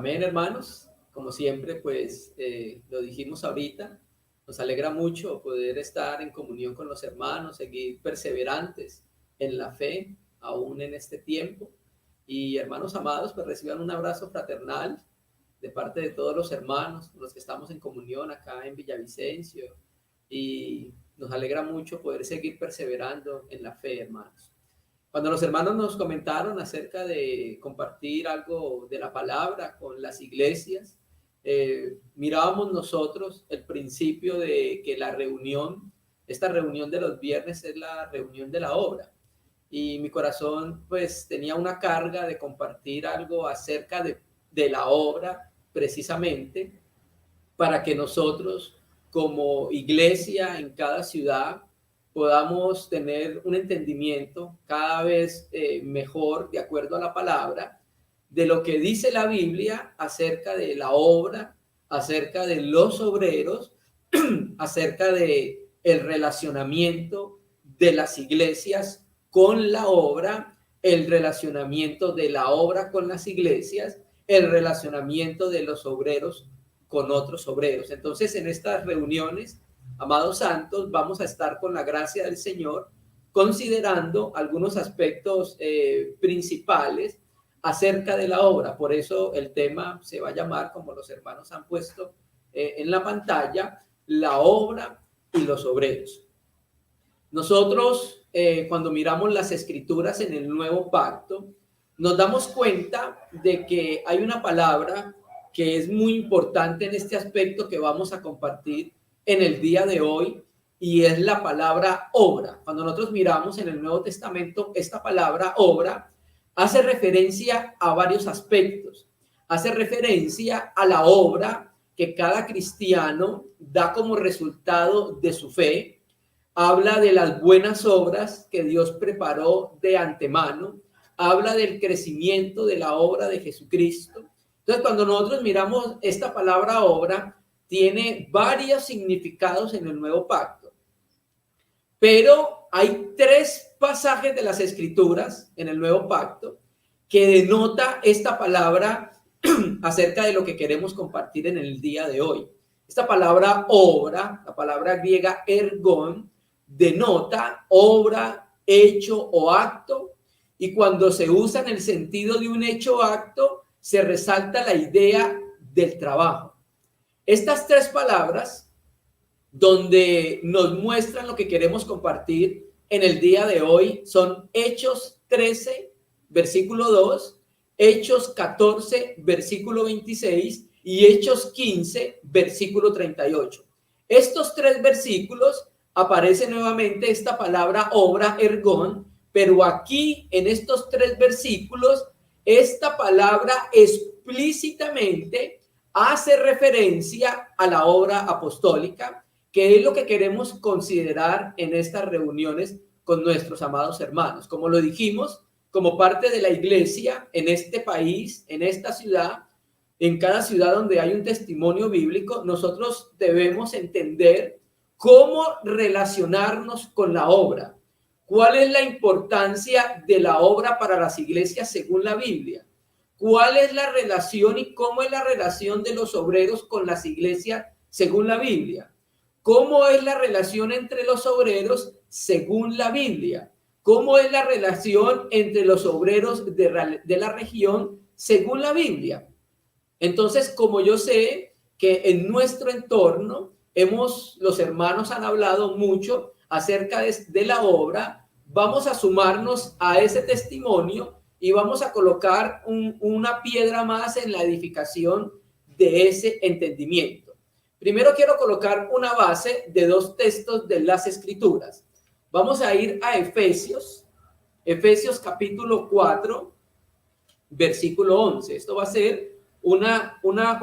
Amén, hermanos. Como siempre, pues lo dijimos ahorita, nos alegra mucho poder estar en comunión con los hermanos, seguir perseverantes en la fe, aún en este tiempo. Y hermanos amados, pues reciban un abrazo fraternal de parte de todos los hermanos, los que estamos en comunión acá en Villavicencio. Y nos alegra mucho poder seguir perseverando en la fe, hermanos. Cuando los hermanos nos comentaron acerca de compartir algo de la palabra con las iglesias, mirábamos nosotros el principio de que esta reunión de los viernes es la reunión de la obra. Y mi corazón pues tenía una carga de compartir algo acerca de la obra precisamente para que nosotros como iglesia en cada ciudad podamos tener un entendimiento cada vez mejor, de acuerdo a la palabra, de lo que dice la Biblia acerca de la obra, acerca de los obreros, acerca de el relacionamiento de las iglesias con la obra, el relacionamiento de la obra con las iglesias, el relacionamiento de los obreros con otros obreros. Entonces, en estas reuniones, amados santos, vamos a estar con la gracia del Señor considerando algunos aspectos principales acerca de la obra. Por eso el tema se va a llamar, como los hermanos han puesto en la pantalla, la obra y los obreros. Nosotros, cuando miramos las escrituras en el Nuevo Pacto, nos damos cuenta de que hay una palabra que es muy importante en este aspecto que vamos a compartir en el día de hoy, y es la palabra obra. Cuando nosotros miramos en el Nuevo Testamento, esta palabra obra hace referencia a varios aspectos. Hace referencia a la obra que cada cristiano da como resultado de su fe. Habla de las buenas obras que Dios preparó de antemano. Habla del crecimiento de la obra de Jesucristo. Entonces, cuando nosotros miramos esta palabra obra, tiene varios significados en el Nuevo Pacto. Pero hay 3 pasajes de las Escrituras en el Nuevo Pacto que denota esta palabra acerca de lo que queremos compartir en el día de hoy. Esta palabra obra, la palabra griega ergon, denota obra, hecho o acto, y cuando se usa en el sentido de un hecho o acto, se resalta la idea del trabajo. Estas 3 palabras, donde nos muestran lo que queremos compartir en el día de hoy, son Hechos 13, versículo 2, Hechos 14, versículo 26 y Hechos 15, versículo 38. Estos 3 versículos aparece nuevamente esta palabra obra, ergon, pero aquí en estos 3 versículos esta palabra explícitamente hace referencia a la obra apostólica, que es lo que queremos considerar en estas reuniones con nuestros amados hermanos. Como lo dijimos, como parte de la iglesia en este país, en esta ciudad, en cada ciudad donde hay un testimonio bíblico, nosotros debemos entender cómo relacionarnos con la obra. ¿Cuál es la importancia de la obra para las iglesias según la Biblia? ¿Cuál es la relación y cómo es la relación de los obreros con las iglesias según la Biblia? ¿Cómo es la relación entre los obreros según la Biblia? ¿Cómo es la relación entre los obreros de la región según la Biblia? Entonces, como yo sé que en nuestro entorno los hermanos han hablado mucho acerca de la obra, vamos a sumarnos a ese testimonio y vamos a colocar una piedra más en la edificación de ese entendimiento. Primero quiero colocar una base de 2 textos de las Escrituras. Vamos a ir a Efesios capítulo 4, versículo 11. Esto va a ser un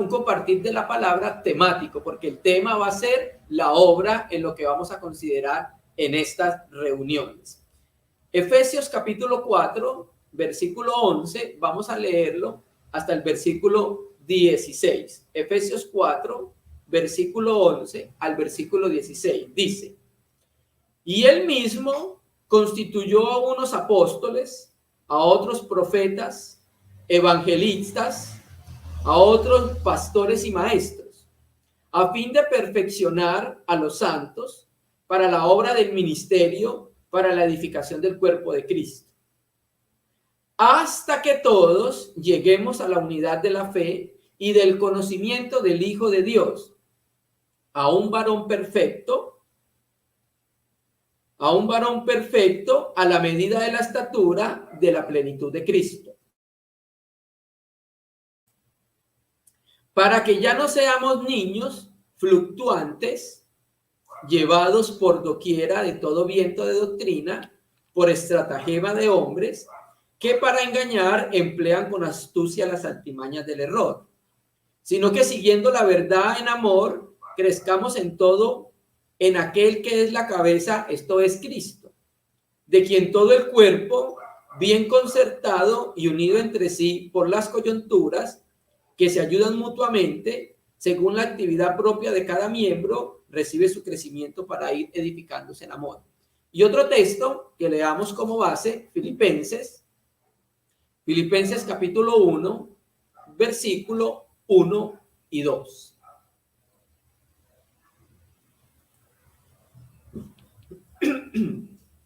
compartir de la palabra temático, porque el tema va a ser la obra en lo que vamos a considerar en estas reuniones. Efesios capítulo 4, versículo 11, vamos a leerlo hasta el versículo 16. Efesios 4, versículo 11 al versículo 16, dice: y él mismo constituyó a unos apóstoles, a otros profetas, evangelistas, a otros pastores y maestros, a fin de perfeccionar a los santos para la obra del ministerio, para la edificación del cuerpo de Cristo, hasta que todos lleguemos a la unidad de la fe y del conocimiento del Hijo de Dios, a un varón perfecto, a la medida de la estatura de la plenitud de Cristo, para que ya no seamos niños fluctuantes, llevados por doquiera de todo viento de doctrina, por estratagema de hombres, que para engañar emplean con astucia las artimañas del error, sino que siguiendo la verdad en amor, crezcamos en todo en aquel que es la cabeza, esto es Cristo, de quien todo el cuerpo, bien concertado y unido entre sí por las coyunturas, que se ayudan mutuamente, según la actividad propia de cada miembro, recibe su crecimiento para ir edificándose en amor. Y otro texto que leamos como base, Filipenses capítulo 1, versículo 1 y 2.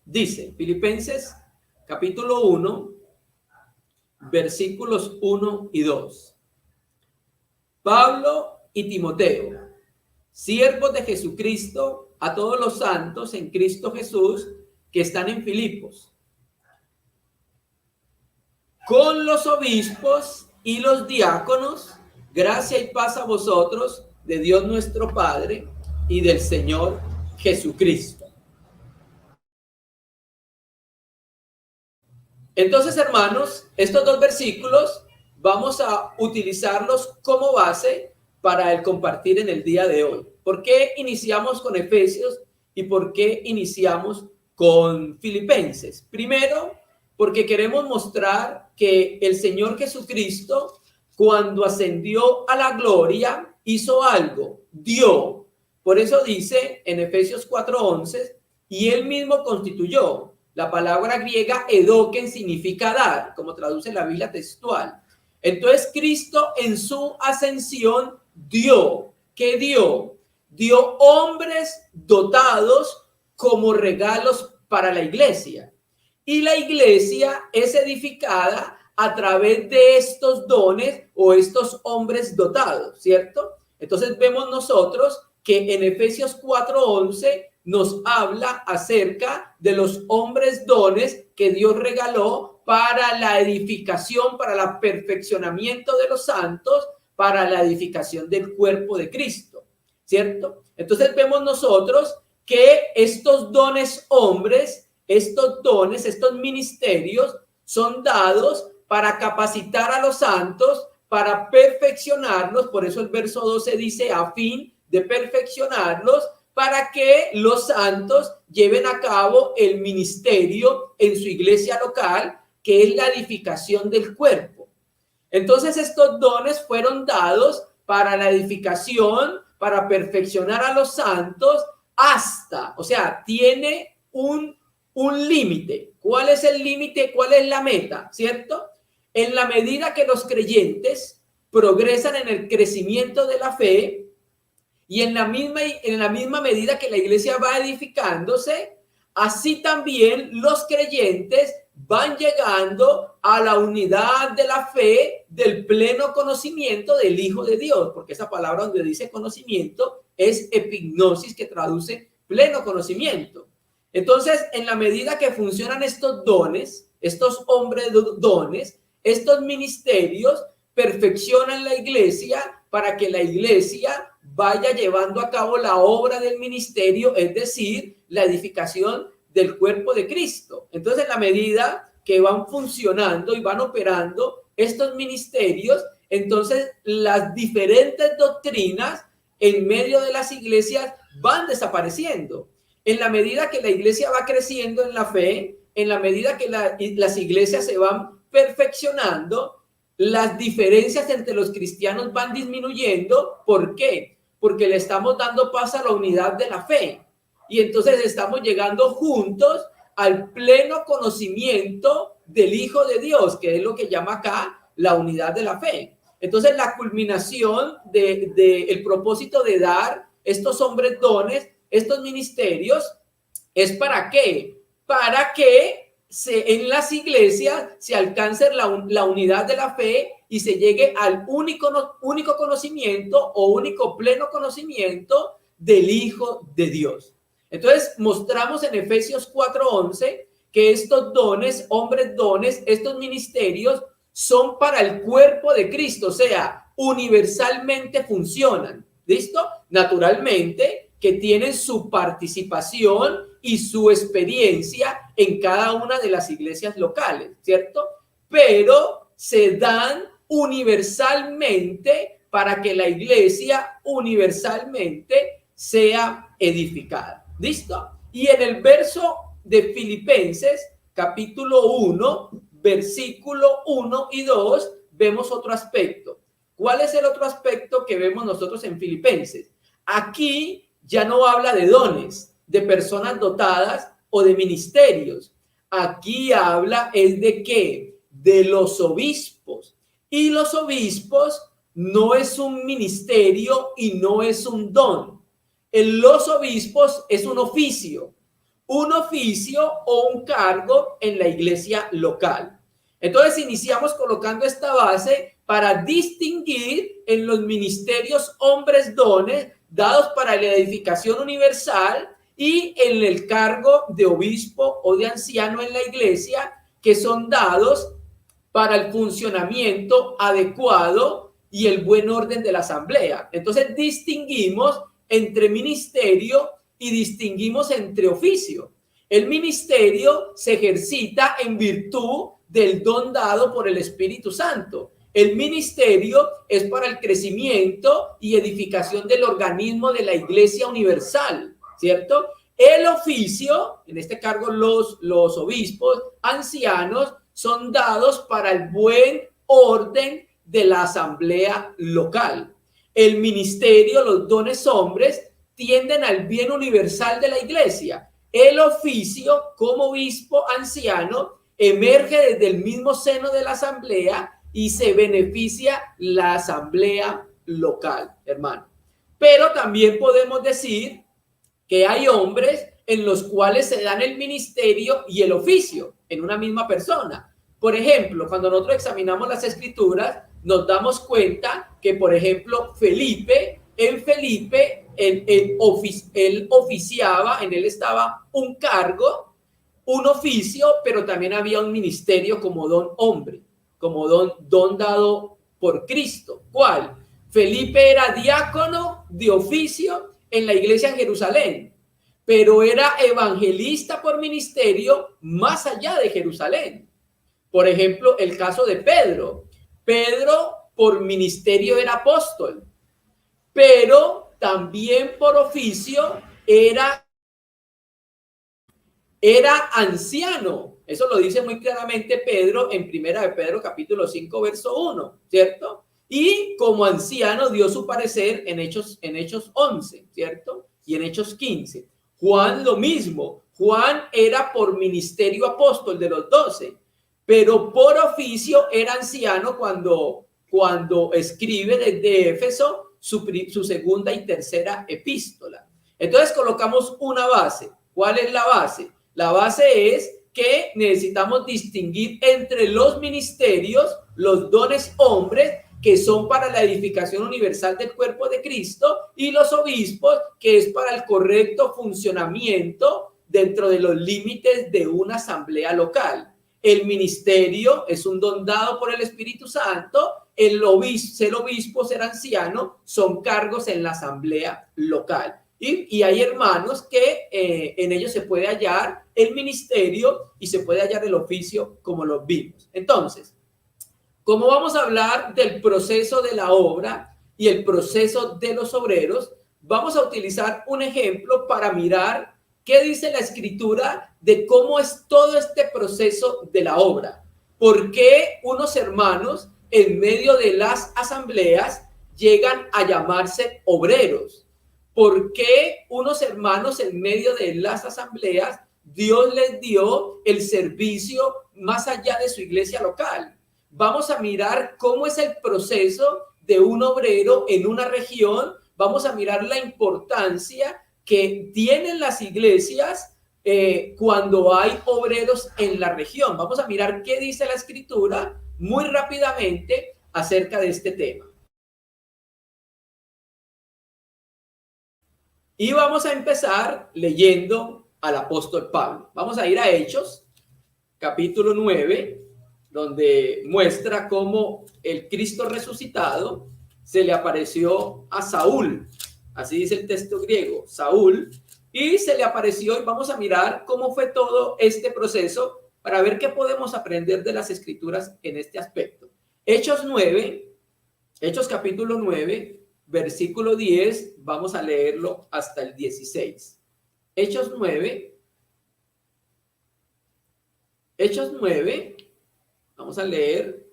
Dice, Filipenses capítulo 1, versículos 1 y 2. Pablo y Timoteo, siervos de Jesucristo, a todos los santos en Cristo Jesús que están en Filipos, con los obispos y los diáconos, gracia y paz a vosotros, de Dios nuestro Padre y del Señor Jesucristo. Entonces, hermanos, estos dos versículos vamos a utilizarlos como base para el compartir en el día de hoy. ¿Por qué iniciamos con Efesios y por qué iniciamos con Filipenses? Primero, porque queremos mostrar que el Señor Jesucristo, cuando ascendió a la gloria, hizo algo, dio. Por eso dice en Efesios 4:11, y él mismo constituyó. La palabra griega edoken significa dar, como traduce la Biblia textual. Entonces Cristo en su ascensión dio. ¿Qué dio? Dio hombres dotados como regalos para la iglesia. Y la iglesia es edificada a través de estos dones o estos hombres dotados, ¿cierto? Entonces vemos nosotros que en Efesios 4:11 nos habla acerca de los hombres dones que Dios regaló para la edificación, para el perfeccionamiento de los santos, para la edificación del cuerpo de Cristo, ¿cierto? Entonces vemos nosotros que estos dones hombres, estos dones, estos ministerios son dados para capacitar a los santos, para perfeccionarlos. Por eso el verso 12 dice, a fin de perfeccionarlos, para que los santos lleven a cabo el ministerio en su iglesia local, que es la edificación del cuerpo. Entonces estos dones fueron dados para la edificación, para perfeccionar a los santos hasta, o sea, tiene un límite. ¿Cuál es el límite? ¿Cuál es la meta? ¿Cierto? En la medida que los creyentes progresan en el crecimiento de la fe, y en la misma medida que la iglesia va edificándose, así también los creyentes van llegando a la unidad de la fe, del pleno conocimiento del Hijo de Dios, porque esa palabra donde dice conocimiento es epignosis, que traduce pleno conocimiento. Entonces, en la medida que funcionan estos dones, estos hombres dones, estos ministerios perfeccionan la iglesia para que la iglesia vaya llevando a cabo la obra del ministerio, es decir, la edificación del cuerpo de Cristo. Entonces, en la medida que van funcionando y van operando estos ministerios, entonces las diferentes doctrinas en medio de las iglesias van desapareciendo. En la medida que la iglesia va creciendo en la fe, en la medida que las iglesias se van perfeccionando, las diferencias entre los cristianos van disminuyendo. ¿Por qué? Porque le estamos dando paso a la unidad de la fe. Y entonces estamos llegando juntos al pleno conocimiento del Hijo de Dios, que es lo que llama acá la unidad de la fe. Entonces, la culminación el propósito de dar estos hombres dones, estos ministerios, ¿es para qué? Para que en las iglesias se alcance la unidad de la fe y se llegue al único conocimiento o único pleno conocimiento del Hijo de Dios. Entonces, mostramos en Efesios 4:11 que estos dones, hombres dones, estos ministerios son para el cuerpo de Cristo, o sea, universalmente funcionan. ¿Listo? Naturalmente que tienen su participación y su experiencia en cada una de las iglesias locales, ¿cierto? Pero se dan universalmente para que la iglesia universalmente sea edificada. ¿Listo? Y en el verso de Filipenses, capítulo 1, versículo 1 y 2, vemos otro aspecto. ¿Cuál es el otro aspecto que vemos nosotros en Filipenses? Aquí ya no habla de dones, de personas dotadas o de ministerios. Aquí habla es de qué? De los obispos. Y los obispos no es un ministerio y no es un don. Los obispos es un oficio o un cargo en la iglesia local. Entonces iniciamos colocando esta base para distinguir en los ministerios hombres dones dados para la edificación universal y en el cargo de obispo o de anciano en la iglesia, que son dados para el funcionamiento adecuado y el buen orden de la asamblea. Entonces distinguimos entre ministerio y distinguimos entre oficio. El ministerio se ejercita en virtud del don dado por el Espíritu Santo. El ministerio es para el crecimiento y edificación del organismo de la Iglesia Universal, ¿cierto? El oficio, en este cargo los obispos, ancianos, son dados para el buen orden de la asamblea local. El ministerio, los dones hombres, tienden al bien universal de la iglesia. El oficio, como obispo anciano, emerge desde el mismo seno de la asamblea y se beneficia la asamblea local, hermano. Pero también podemos decir que hay hombres en los cuales se dan el ministerio y el oficio en una misma persona. Por ejemplo, cuando nosotros examinamos las escrituras, nos damos cuenta que, por ejemplo, Felipe, él oficiaba, en él estaba un cargo, un oficio, pero también había un ministerio como don hombre, como don dado por Cristo. ¿Cuál? Felipe era diácono de oficio en la iglesia en Jerusalén, pero era evangelista por ministerio más allá de Jerusalén. Por ejemplo, el caso de Pedro. Pedro por ministerio era apóstol, pero también por oficio era anciano. Eso lo dice muy claramente Pedro en Primera de Pedro capítulo 5 verso 1, ¿cierto? Y como anciano dio su parecer en Hechos 11, ¿cierto? Y en Hechos 15. Juan lo mismo. Juan era por ministerio apóstol de los 12, pero por oficio era anciano cuando escribe desde Éfeso su segunda y tercera epístola. Entonces colocamos una base. ¿Cuál es la base? La base es que necesitamos distinguir entre los ministerios, los dones hombres, que son para la edificación universal del cuerpo de Cristo, y los obispos, que es para el correcto funcionamiento dentro de los límites de una asamblea local. El ministerio es un don dado por el Espíritu Santo. Ser obispo, ser anciano, son cargos en la asamblea local. Y hay hermanos que en ellos se puede hallar el ministerio y se puede hallar el oficio, como lo vimos. Entonces, como vamos a hablar del proceso de la obra y el proceso de los obreros, vamos a utilizar un ejemplo para mirar qué dice la Escritura de cómo es todo este proceso de la obra. ¿Por qué unos hermanos en medio de las asambleas llegan a llamarse obreros? ¿Por qué unos hermanos en medio de las asambleas Dios les dio el servicio más allá de su iglesia local? vamos a mirar cómo es el proceso de un obrero en una región, vamos a mirar la importancia que tienen las iglesias cuando hay obreros en la región. Vamos a mirar qué dice la Escritura muy rápidamente acerca de este tema. Y vamos a empezar leyendo al apóstol Pablo. Vamos a ir a Hechos, capítulo 9, donde muestra cómo el Cristo resucitado se le apareció a Saúl. Así dice el texto griego, Saúl, y se le apareció, y vamos a mirar cómo fue todo este proceso para ver qué podemos aprender de las Escrituras en este aspecto. Hechos capítulo 9, versículo 10, vamos a leerlo hasta el 16. Hechos 9, vamos a leer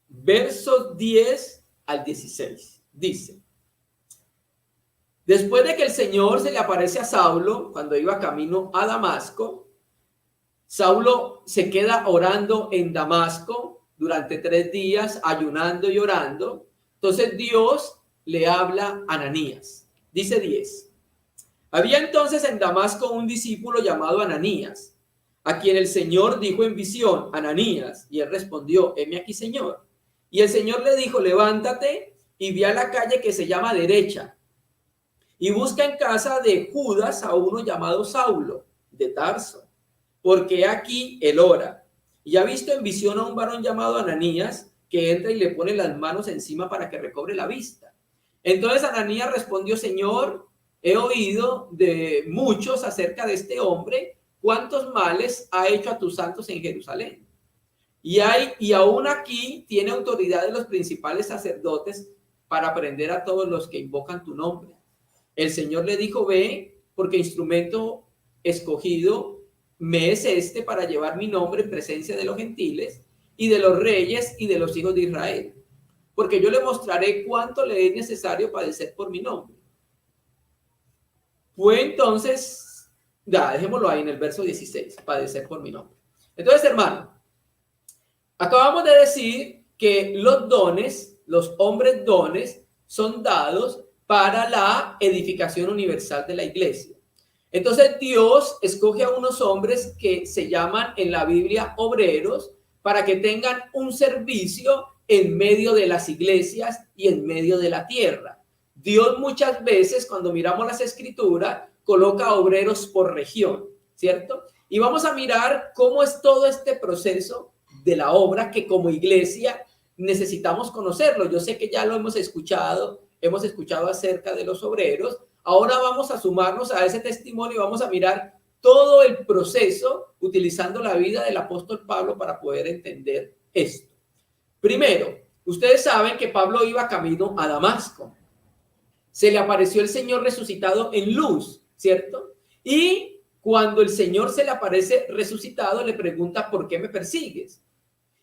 versos 10 al 16. Dice: después de que el Señor se le aparece a Saulo cuando iba camino a Damasco, Saulo se queda orando en Damasco durante 3 días, ayunando y orando. Entonces Dios le habla a Ananías. Dice 10. Había entonces en Damasco un discípulo llamado Ananías, a quien el Señor dijo en visión: Ananías. Y él respondió: heme aquí, Señor. Y el Señor le dijo: levántate y ve a la calle que se llama Derecha, y busca en casa de Judas a uno llamado Saulo, de Tarso, porque aquí él ora. Y ha visto en visión a un varón llamado Ananías, que entra y le pone las manos encima para que recobre la vista. Entonces Ananías respondió: Señor, he oído de muchos acerca de este hombre, cuántos males ha hecho a tus santos en Jerusalén. Y aún aquí tiene autoridad de los principales sacerdotes para prender a todos los que invocan tu nombre. El Señor le dijo: ve, porque instrumento escogido me es este para llevar mi nombre en presencia de los gentiles y de los reyes y de los hijos de Israel, porque yo le mostraré cuánto le es necesario padecer por mi nombre. Fue entonces, dejémoslo ahí en el verso 16, padecer por mi nombre. Entonces, hermano, acabamos de decir que los dones, los hombres dones, son dados para la edificación universal de la iglesia. Entonces Dios escoge a unos hombres que se llaman en la Biblia obreros para que tengan un servicio en medio de las iglesias y en medio de la tierra. Dios muchas veces, cuando miramos las Escrituras, coloca obreros por región, ¿cierto? Y vamos a mirar cómo es todo este proceso de la obra que como iglesia necesitamos conocerlo. Yo sé que ya lo hemos escuchado acerca de los obreros. Ahora vamos a sumarnos a ese testimonio y vamos a mirar todo el proceso utilizando la vida del apóstol Pablo para poder entender esto. Primero, ustedes saben que Pablo iba camino a Damasco. Se le apareció el Señor resucitado en luz, ¿cierto? Y cuando el Señor se le aparece resucitado, le pregunta: ¿por qué me persigues?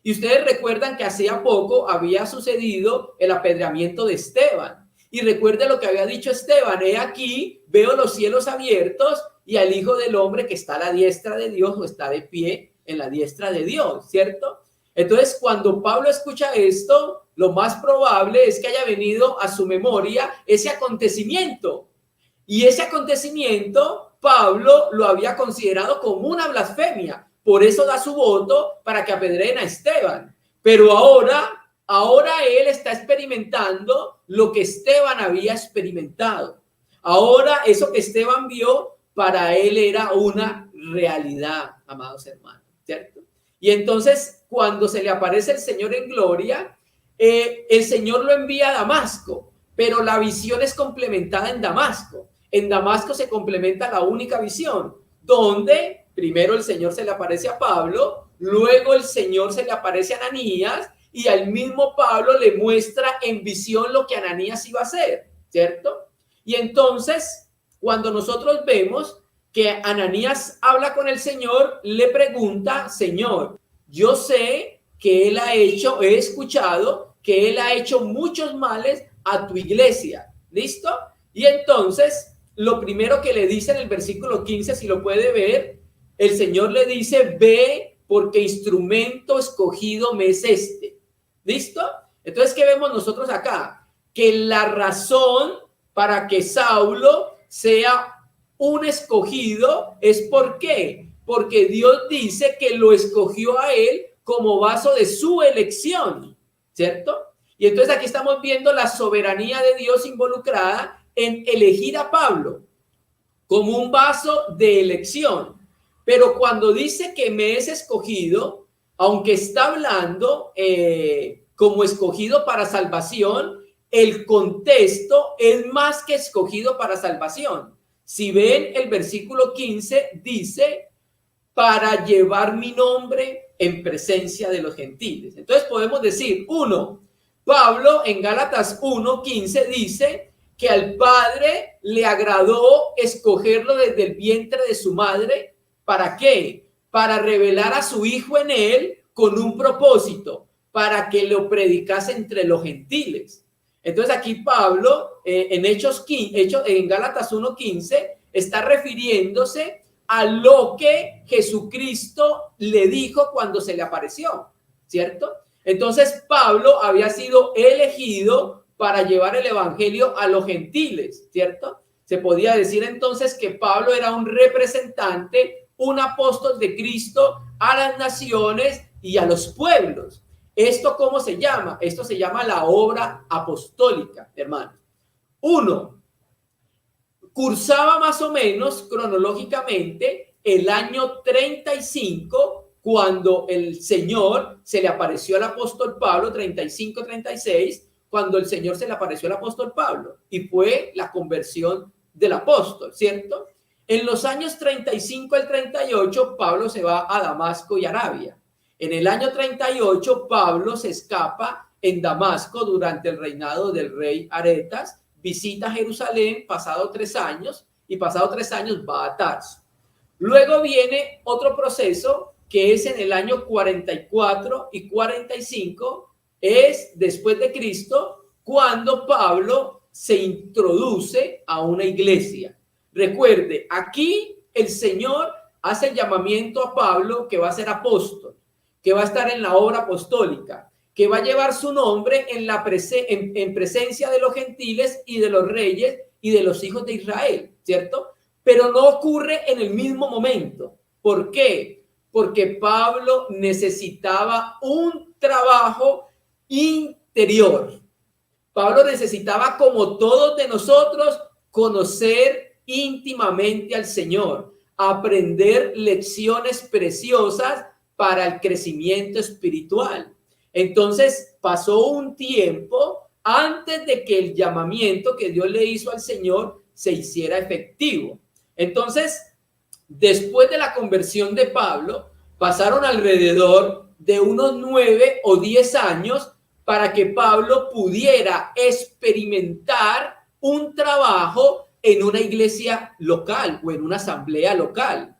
Y ustedes recuerdan que hacía poco había sucedido el apedreamiento de Esteban. Y recuerde lo que había dicho Esteban: he aquí, veo los cielos abiertos y al Hijo del Hombre que está a la diestra de Dios, o está de pie en la diestra de Dios, ¿cierto? Entonces, cuando Pablo escucha esto, lo más probable es que haya venido a su memoria ese acontecimiento. Y ese acontecimiento, Pablo lo había considerado como una blasfemia. Por eso da su voto para que apedreen a Esteban. Pero ahora él está experimentando lo que Esteban había experimentado. Ahora eso que Esteban vio, para él era una realidad, amados hermanos, ¿cierto? Y entonces, cuando se le aparece el Señor en gloria, el Señor lo envía a Damasco, pero la visión es complementada en Damasco. En Damasco se complementa la única visión, donde primero el Señor se le aparece a Pablo, luego el Señor se le aparece a Ananías, y al mismo Pablo le muestra en visión lo que Ananías iba a hacer, ¿cierto? Y entonces, cuando nosotros vemos que Ananías habla con el Señor, le pregunta: Señor, yo sé que he escuchado que él ha hecho muchos males a tu iglesia. ¿Listo? Y entonces, lo primero que le dice en el versículo 15, si lo puede ver, el Señor le dice: ve porque instrumento escogido me es este. ¿Listo? Entonces, ¿qué vemos nosotros acá? Que la razón para que Saulo sea un escogido es ¿por qué? Porque Dios dice que lo escogió a él como vaso de su elección, ¿cierto? Y entonces aquí estamos viendo la soberanía de Dios involucrada en elegir a Pablo como un vaso de elección. Pero cuando dice que me es escogido, aunque está hablando como escogido para salvación, el contexto es más que escogido para salvación. Si ven el versículo 15, dice, para llevar mi nombre en presencia de los gentiles. Entonces podemos decir, uno, Pablo en Gálatas 1:15 dice que al Padre le agradó escogerlo desde el vientre de su madre. ¿Para qué? Para revelar a su Hijo en él con un propósito, para que lo predicase entre los gentiles. Entonces aquí Pablo en Gálatas 1:15 está refiriéndose a lo que Jesucristo le dijo cuando se le apareció, ¿cierto? Entonces Pablo había sido elegido para llevar el evangelio a los gentiles, ¿cierto? Se podía decir entonces que Pablo era un representante, un apóstol de Cristo a las naciones y a los pueblos. ¿Esto cómo se llama? Esto se llama la obra apostólica, hermanos. Uno, cursaba más o menos cronológicamente el año 35 cuando el Señor se le apareció al apóstol Pablo, 35-36, cuando el Señor se le apareció al apóstol Pablo y fue la conversión del apóstol, ¿cierto? En los años 35 al 38, Pablo se va a Damasco y Arabia. En el año 38, Pablo se escapa en Damasco durante el reinado del rey Aretas, visita Jerusalén pasado 3 años y pasado 3 años va a Tarso. Luego viene otro proceso que es en el año 44 y 45, es después de Cristo, cuando Pablo se introduce a una iglesia. Recuerde, aquí el Señor hace el llamamiento a Pablo que va a ser apóstol, que va a estar en la obra apostólica, que va a llevar su nombre en presencia de los gentiles y de los reyes y de los hijos de Israel, ¿cierto? Pero no ocurre en el mismo momento. ¿Por qué? Porque Pablo necesitaba un trabajo interior. Pablo necesitaba, como todos de nosotros, conocer íntimamente al Señor, aprender lecciones preciosas para el crecimiento espiritual. Entonces pasó un tiempo antes de que el llamamiento que Dios le hizo al Señor se hiciera efectivo. Entonces, después de la conversión de Pablo, pasaron alrededor de unos 9 o 10 años para que Pablo pudiera experimentar un trabajo en una iglesia local o en una asamblea local.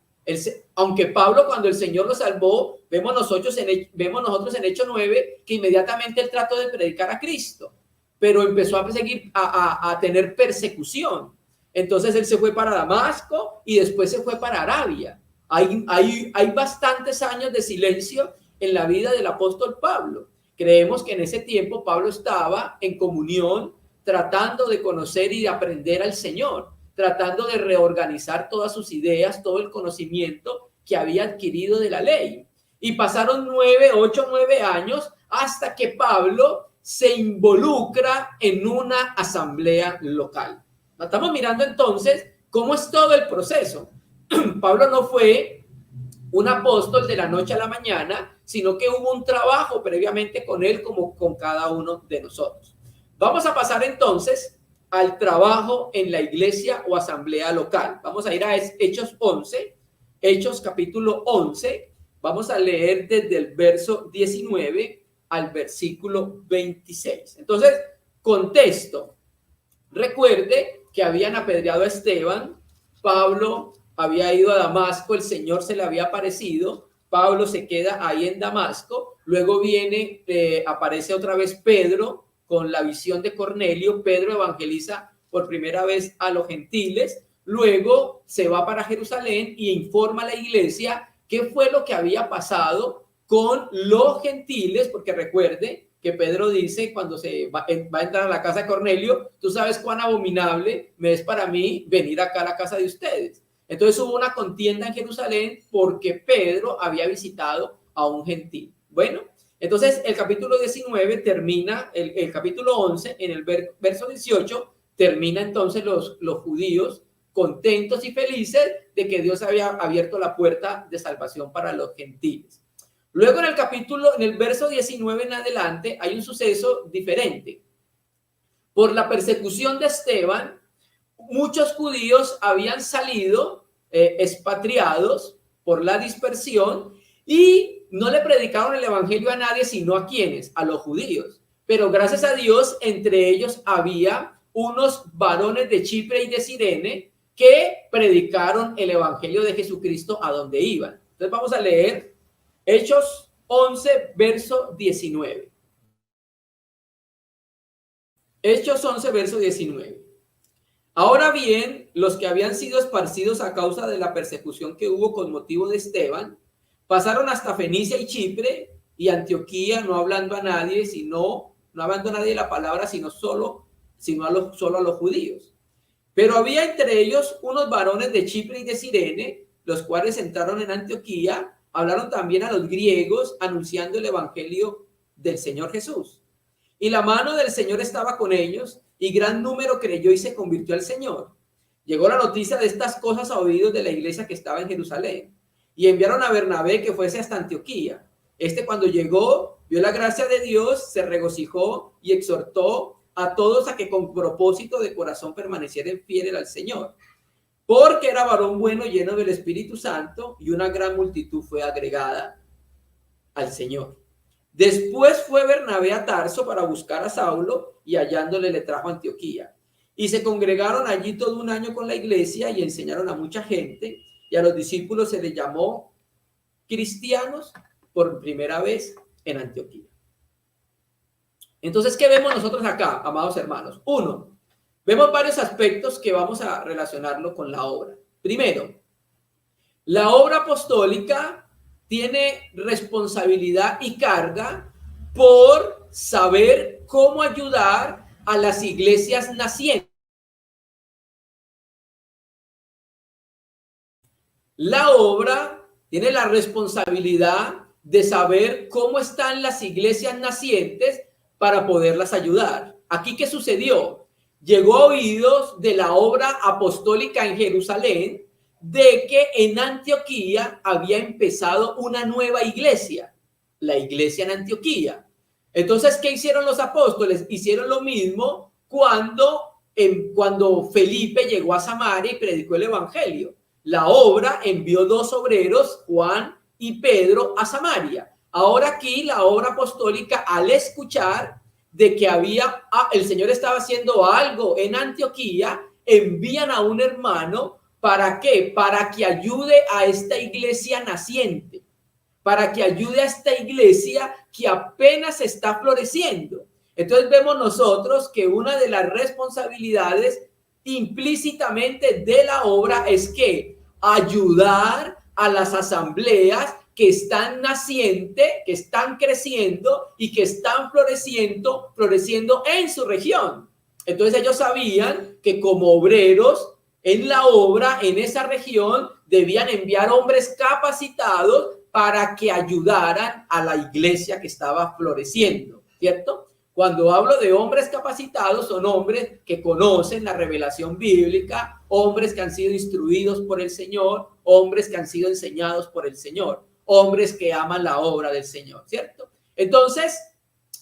Aunque Pablo, cuando el Señor lo salvó, vemos nosotros en Hechos 9 que inmediatamente él trató de predicar a Cristo, pero empezó a tener persecución. Entonces él se fue para Damasco y después se fue para Arabia. Hay bastantes años de silencio en la vida del apóstol Pablo. Creemos que en ese tiempo Pablo estaba en comunión, tratando de conocer y de aprender al Señor, tratando de reorganizar todas sus ideas, todo el conocimiento que había adquirido de la ley. Y pasaron 8 o 9 años hasta que Pablo se involucra en una asamblea local. Estamos mirando entonces cómo es todo el proceso. Pablo no fue un apóstol de la noche a la mañana, sino que hubo un trabajo previamente con él, como con cada uno de nosotros. Vamos a pasar entonces al trabajo en la iglesia o asamblea local. Vamos a ir a Hechos 11, Hechos capítulo 11. Vamos a leer desde el verso 19 al versículo 26. Entonces, contexto. Recuerde que habían apedreado a Esteban, Pablo había ido a Damasco, el Señor se le había aparecido, Pablo se queda ahí en Damasco, luego aparece otra vez Pedro con la visión de Cornelio, Pedro evangeliza por primera vez a los gentiles, luego se va para Jerusalén y informa a la iglesia qué fue lo que había pasado con los gentiles, porque recuerde que Pedro dice cuando va a entrar a la casa de Cornelio, tú sabes cuán abominable me es para mí venir acá a la casa de ustedes. Entonces hubo una contienda en Jerusalén porque Pedro había visitado a un gentil. Bueno, entonces el capítulo 19 termina, el capítulo 11, en el verso 18, termina entonces los judíos contentos y felices de que Dios había abierto la puerta de salvación para los gentiles. Luego en el verso 19 en adelante, hay un suceso diferente. Por la persecución de Esteban, muchos judíos habían salido expatriados por la dispersión y no le predicaron el evangelio a nadie, sino a quienes, a los judíos. Pero gracias a Dios, entre ellos había unos varones de Chipre y de Cirene que predicaron el evangelio de Jesucristo a donde iban. Entonces vamos a leer Hechos 11, verso 19. Hechos 11, verso 19. Ahora bien, los que habían sido esparcidos a causa de la persecución que hubo con motivo de Esteban, pasaron hasta Fenicia y Chipre y Antioquía, no hablando a nadie, no hablando a nadie la palabra, sino solo a los judíos. Pero había entre ellos unos varones de Chipre y de Cirene, los cuales entraron en Antioquía, hablaron también a los griegos, anunciando el evangelio del Señor Jesús. Y la mano del Señor estaba con ellos, y gran número creyó y se convirtió al Señor. Llegó la noticia de estas cosas a oídos de la iglesia que estaba en Jerusalén, y enviaron a Bernabé que fuese hasta Antioquía. Cuando llegó, vio la gracia de Dios, se regocijó y exhortó a todos a que con propósito de corazón permanecieran fieles al Señor, porque era varón bueno, lleno del Espíritu Santo, y una gran multitud fue agregada al Señor. Después fue Bernabé a Tarso para buscar a Saulo, y hallándole le trajo a Antioquía. Y se congregaron allí todo un año con la iglesia y enseñaron a mucha gente, y a los discípulos se les llamó cristianos por primera vez en Antioquía. Entonces, ¿qué vemos nosotros acá, amados hermanos? Uno, vemos varios aspectos que vamos a relacionarlo con la obra. Primero, la obra apostólica tiene responsabilidad y carga por saber cómo ayudar a las iglesias nacientes. La obra tiene la responsabilidad de saber cómo están las iglesias nacientes para poderlas ayudar. Aquí, ¿qué sucedió? Llegó a oídos de la obra apostólica en Jerusalén de que en Antioquía había empezado una nueva iglesia, la iglesia en Antioquía. Entonces, ¿qué hicieron los apóstoles? Hicieron lo mismo cuando Felipe llegó a Samaria y predicó el evangelio. La obra envió 2 obreros, Juan y Pedro, a Samaria. Ahora aquí la obra apostólica, al escuchar de que el Señor estaba haciendo algo en Antioquía, envían a un hermano. ¿Para qué? Para que ayude a esta iglesia naciente, para que ayude a esta iglesia que apenas está floreciendo. Entonces vemos nosotros que una de las responsabilidades implícitamente de la obra es que ayudar a las asambleas que están nacientes, que están creciendo y que están floreciendo en su región. Entonces ellos sabían que como obreros en la obra, en esa región, debían enviar hombres capacitados para que ayudaran a la iglesia que estaba floreciendo, ¿cierto? Cuando hablo de hombres capacitados, son hombres que conocen la revelación bíblica, hombres que han sido instruidos por el Señor, hombres que han sido enseñados por el Señor, hombres que aman la obra del Señor, ¿cierto? Entonces,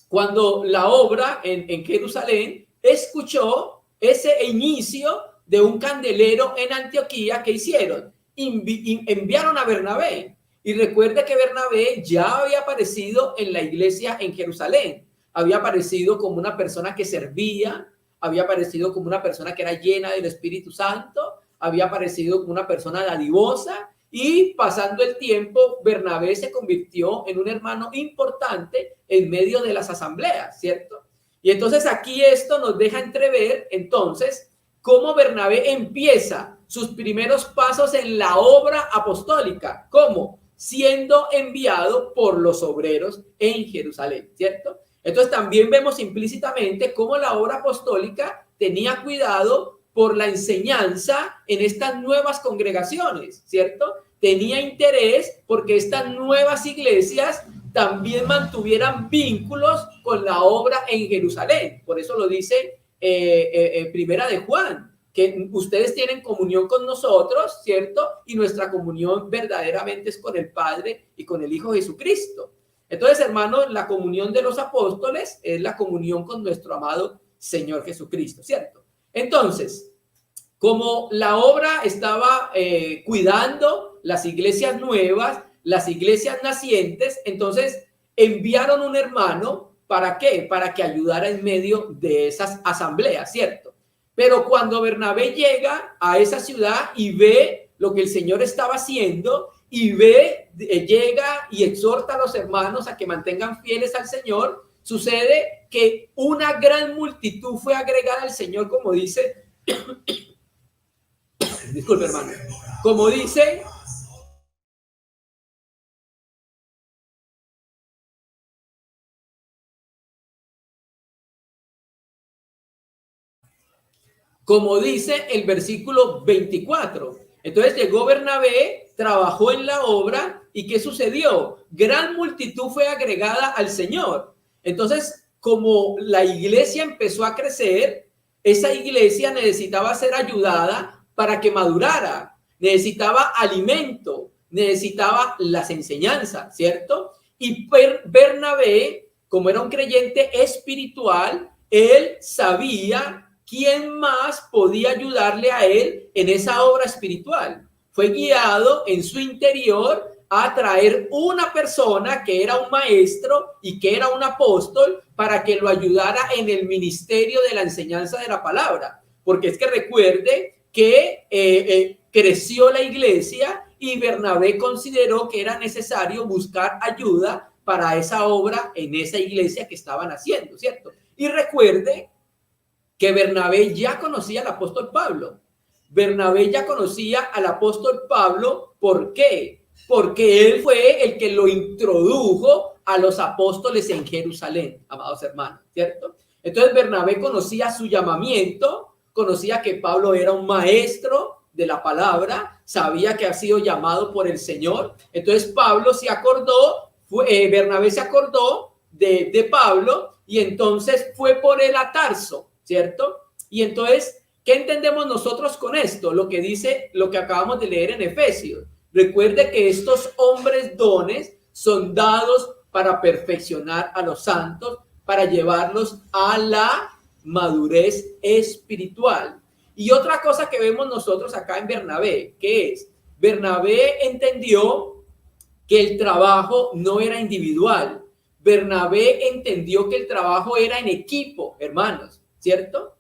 cuando la obra en Jerusalén escuchó ese inicio de un candelero en Antioquía, ¿qué hicieron? Enviaron a Bernabé. Y recuerda que Bernabé ya había aparecido en la iglesia en Jerusalén. Había aparecido como una persona que servía, había aparecido como una persona que era llena del Espíritu Santo, había aparecido como una persona dadivosa, y pasando el tiempo, Bernabé se convirtió en un hermano importante en medio de las asambleas, ¿cierto? Y entonces aquí esto nos deja entrever, entonces, cómo Bernabé empieza sus primeros pasos en la obra apostólica. ¿Cómo? siendo enviado por los obreros en Jerusalén, ¿cierto? Entonces también vemos implícitamente cómo la obra apostólica tenía cuidado por la enseñanza en estas nuevas congregaciones, ¿cierto? Tenía interés porque estas nuevas iglesias también mantuvieran vínculos con la obra en Jerusalén. Por eso lo dice Primera de Juan, que ustedes tienen comunión con nosotros, ¿cierto? Y nuestra comunión verdaderamente es con el Padre y con el Hijo Jesucristo. Entonces, hermanos, la comunión de los apóstoles es la comunión con nuestro amado Señor Jesucristo, ¿cierto? Entonces, como la obra estaba cuidando las iglesias nuevas, las iglesias nacientes, entonces enviaron un hermano, ¿para qué? Para que ayudara en medio de esas asambleas, ¿cierto? Pero cuando Bernabé llega a esa ciudad y ve lo que el Señor estaba haciendo y ve, llega y exhorta a los hermanos a que mantengan fieles al Señor, sucede que una gran multitud fue agregada al Señor, como dice, disculpe hermano, como dice, el versículo 24. Entonces llegó Bernabé, trabajó en la obra y ¿qué sucedió? Gran multitud fue agregada al Señor. Entonces, como la iglesia empezó a crecer, esa iglesia necesitaba ser ayudada para que madurara, necesitaba alimento, necesitaba las enseñanzas, ¿cierto? Y Bernabé, como era un creyente espiritual, él sabía quién más podía ayudarle a él en esa obra espiritual. Fue guiado en su interior a traer una persona que era un maestro y que era un apóstol para que lo ayudara en el ministerio de la enseñanza de la palabra. Porque es que recuerde que creció la iglesia y Bernabé consideró que era necesario buscar ayuda para esa obra en esa iglesia que estaban haciendo, ¿cierto? Y recuerde que Bernabé ya conocía al apóstol Pablo. Bernabé ya conocía al apóstol Pablo. ¿Por qué? Porque él fue el que lo introdujo a los apóstoles en Jerusalén, amados hermanos, ¿cierto? Entonces Bernabé conocía su llamamiento, conocía que Pablo era un maestro de la palabra, sabía que ha sido llamado por el Señor. Entonces Pablo se acordó, Bernabé se acordó de Pablo y entonces fue por él a Tarso, ¿cierto? Y entonces, ¿qué entendemos nosotros con esto? Lo que dice, lo que acabamos de leer en Efesios. Recuerde que estos hombres dones son dados para perfeccionar a los santos, para llevarlos a la madurez espiritual. Y otra cosa que vemos nosotros acá en Bernabé, ¿qué es? Bernabé entendió que el trabajo no era individual. Bernabé entendió que el trabajo era en equipo, hermanos, ¿cierto?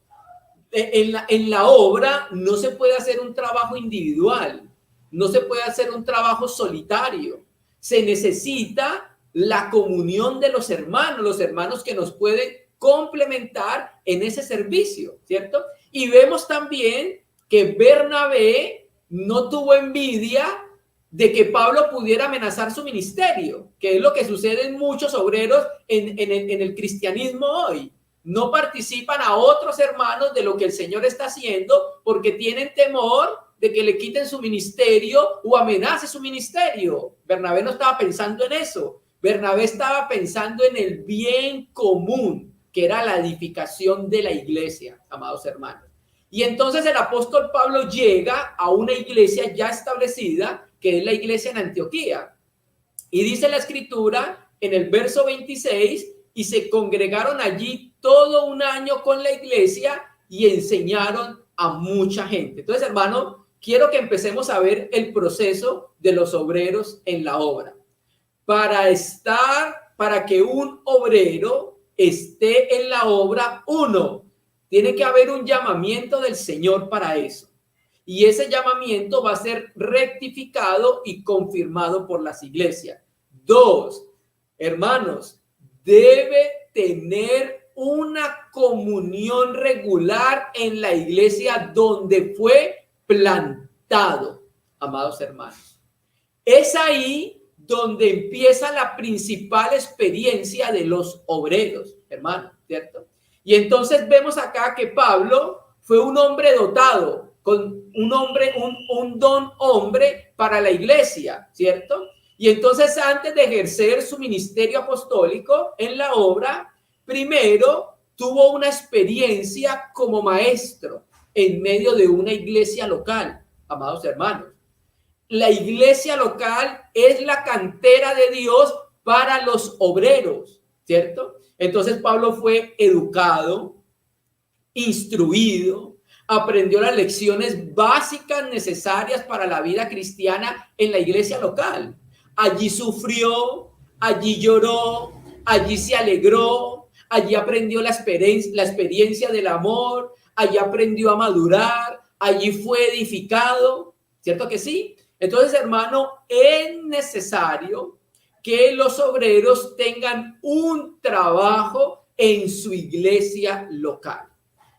En la obra no se puede hacer un trabajo individual, no se puede hacer un trabajo solitario. Se necesita la comunión de los hermanos que nos pueden complementar en ese servicio, ¿cierto? Y vemos también que Bernabé no tuvo envidia de que Pablo pudiera amenazar su ministerio, que es lo que sucede en muchos obreros en el cristianismo hoy. No participan a otros hermanos de lo que el Señor está haciendo porque tienen temor de que le quiten su ministerio o amenace su ministerio. Bernabé no estaba pensando en eso. Bernabé estaba pensando en el bien común, que era la edificación de la iglesia, amados hermanos. Y entonces el apóstol Pablo llega a una iglesia ya establecida, que es la iglesia en Antioquía. Y dice la escritura en el verso 26, y se congregaron allí todo un año con la iglesia y enseñaron a mucha gente. Entonces, hermano, quiero que empecemos a ver el proceso de los obreros en la obra. Para que un obrero esté en la obra, uno, tiene que haber un llamamiento del Señor para eso. Y ese llamamiento va a ser rectificado y confirmado por las iglesias. Dos, hermanos, debe tener una comunión regular en la iglesia donde fue plantado, amados hermanos. Es ahí donde empieza la principal experiencia de los obreros, hermano, ¿cierto? Y entonces vemos acá que Pablo fue un hombre dotado, con un don hombre para la iglesia, ¿cierto? Y entonces antes de ejercer su ministerio apostólico en la obra, primero tuvo una experiencia como maestro en medio de una iglesia local, amados hermanos. La iglesia local es la cantera de Dios para los obreros, ¿cierto? Entonces Pablo fue educado, instruido, aprendió las lecciones básicas necesarias para la vida cristiana en la iglesia local. Allí sufrió, allí lloró, allí se alegró, allí aprendió la experiencia del amor, allí aprendió a madurar, allí fue edificado, ¿cierto que sí? Entonces, hermano, es necesario que los obreros tengan un trabajo en su iglesia local.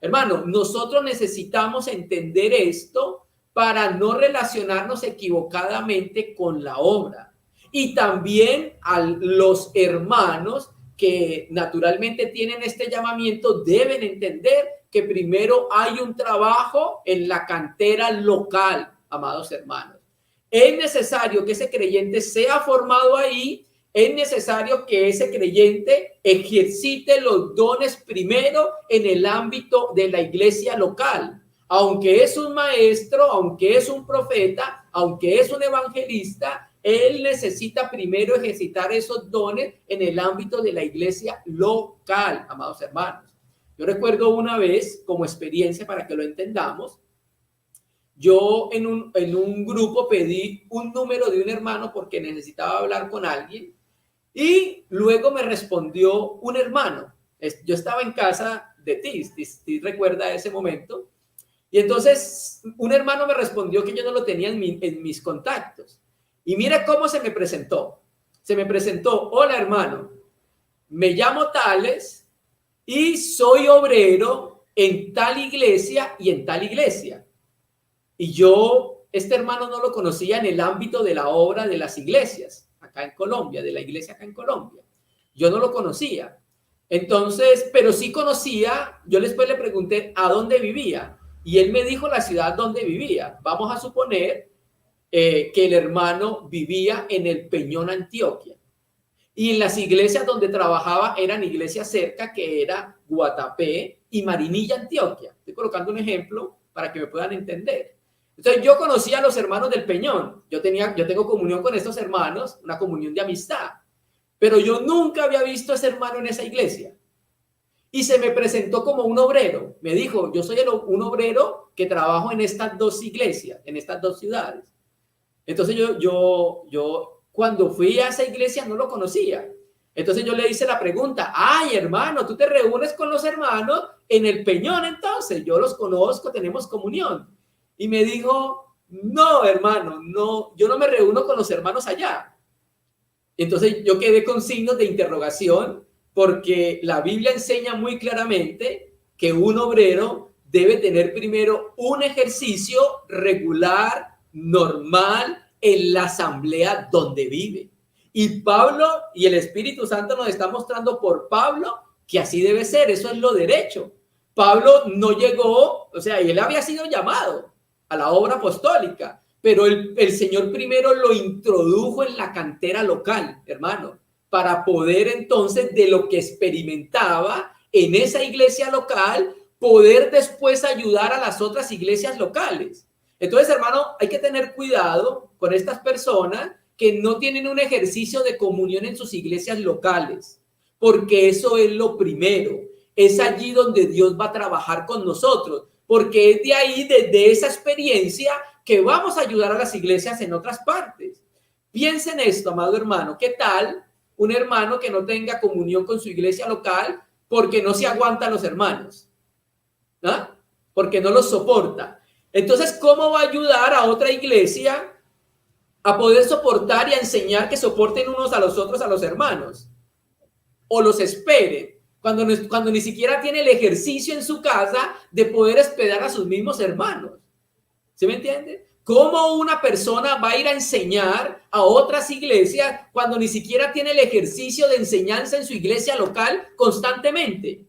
Hermano, nosotros necesitamos entender esto para no relacionarnos equivocadamente con la obra. Y también a los hermanos que naturalmente tienen este llamamiento deben entender que primero hay un trabajo en la cantera local, amados hermanos. Es necesario que ese creyente sea formado ahí, es necesario que ese creyente ejercite los dones primero en el ámbito de la iglesia local. Aunque es un maestro, aunque es un profeta, aunque es un evangelista, él necesita primero ejercitar esos dones en el ámbito de la iglesia local, amados hermanos. Yo recuerdo una vez, como experiencia para que lo entendamos, yo en un grupo pedí un número de un hermano porque necesitaba hablar con alguien y luego me respondió un hermano. Yo estaba en casa de ti recuerda ese momento. Y entonces un hermano me respondió que yo no lo tenía en mis contactos. Y mira cómo se me presentó. Se me presentó: hola hermano, me llamo Tales y soy obrero en tal iglesia y en tal iglesia. Y yo, este hermano no lo conocía en el ámbito de la obra de las iglesias, acá en Colombia, de la iglesia acá en Colombia. Yo no lo conocía. Entonces, pero sí conocía, yo después le pregunté a dónde vivía y él me dijo la ciudad donde vivía. Vamos a suponer que el hermano vivía en el Peñón, Antioquia. Y en las iglesias donde trabajaba eran iglesias cerca, que era Guatapé y Marinilla, Antioquia. Estoy colocando un ejemplo para que me puedan entender. Entonces yo conocía a los hermanos del Peñón. Yo tengo comunión con estos hermanos, una comunión de amistad. Pero yo nunca había visto a ese hermano en esa iglesia. Y se me presentó como un obrero. Me dijo: yo soy un obrero que trabajo en estas dos iglesias, en estas dos ciudades. Entonces yo cuando fui a esa iglesia no lo conocía. Entonces yo le hice la pregunta: ay hermano, ¿tú te reúnes con los hermanos en el Peñón? Entonces yo los conozco, tenemos comunión. Y me dijo: no hermano, no, yo no me reúno con los hermanos allá. Entonces yo quedé con signos de interrogación, porque la Biblia enseña muy claramente que un obrero debe tener primero un ejercicio regular, normal, en la asamblea donde vive. Y Pablo y el Espíritu Santo nos está mostrando por Pablo que así debe ser, eso es lo derecho. Pablo no llegó, o sea, él había sido llamado a la obra apostólica, pero el Señor primero lo introdujo en la cantera local, hermano, para poder entonces, de lo que experimentaba en esa iglesia local, poder después ayudar a las otras iglesias locales. Entonces, hermano, hay que tener cuidado con estas personas que no tienen un ejercicio de comunión en sus iglesias locales, porque eso es lo primero. Es allí donde Dios va a trabajar con nosotros, porque es de ahí, desde esa experiencia, que vamos a ayudar a las iglesias en otras partes. Piensa en esto, amado hermano. ¿Qué tal un hermano que no tenga comunión con su iglesia local porque no se aguantan los hermanos? ¿Ah? Porque no los soporta. Entonces, ¿cómo va a ayudar a otra iglesia a poder soportar y a enseñar que soporten unos a los otros, a los hermanos? O los espere, cuando ni siquiera tiene el ejercicio en su casa de poder esperar a sus mismos hermanos. ¿Sí me entiende? ¿Cómo una persona va a ir a enseñar a otras iglesias cuando ni siquiera tiene el ejercicio de enseñanza en su iglesia local constantemente?